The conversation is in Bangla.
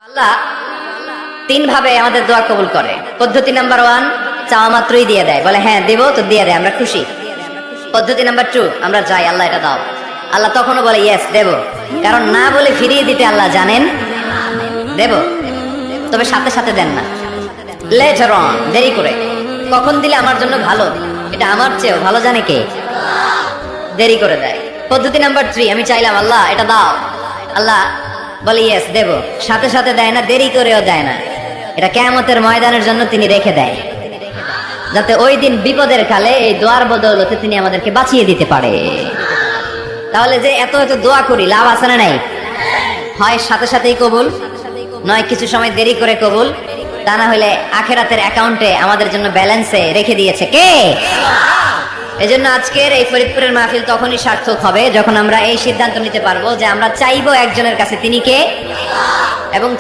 আল্লাহ তিন ভাবে আমাদের দোয়া কবুল করে। পদ্ধতি নাম্বার 1, চাওয়া মাত্রই দিয়ে দেয়, বলে হ্যাঁ দেব তো দিয়ে দেয়, আমরা খুশি। পদ্ধতি নাম্বার 2, আমরা যাই আল্লাহ এটা দাও, আল্লাহ তখনও বলে ইয়েস দেব, কারণ না বলে ফিরিয়ে দিতে আল্লাহ জানেন দেব, তবে সাথে সাথে দেন না, লেটার অন, দেরি করে। কখন দিলে আমার জন্য ভালো, এটা আমার চেয়েও ভালো জানে কে, দেরি করে দেয়। পদ্ধতি নাম্বার 3, আমি চাইলাম আল্লাহ এটা দাও, আল্লাহ বলে ইয়েস দেব, সাথে সাথে দেয় না, দেরি করেও দেয় না। এটা কিয়ামতের ময়দানের জন্য তিনি রেখে দেয়, যাতে ওই দিন বিপদের কালে এই দোয়ার বদৌলতে তিনি আমাদেরকে বাঁচিয়ে দিতে পারে। তাহলে যে এত এত দোয়া করি, লাভ আছে না নাই? হয় সাথে সাথেই কবুল, নয় কিছু সময় দেরি করে কবুল, তা না হলে আখেরাতের অ্যাকাউন্টে আমাদের জন্য ব্যালেন্সে রেখে দিয়েছে কে? এজন্য আজকের এই ফরিদপুরের মাহফিল তখনই সার্থক হবে যখন আমরা এই সিদ্ধান্ত নিতে পারবো যে আমরা চাইবো একজনের কাছে, তিনি কে, এবং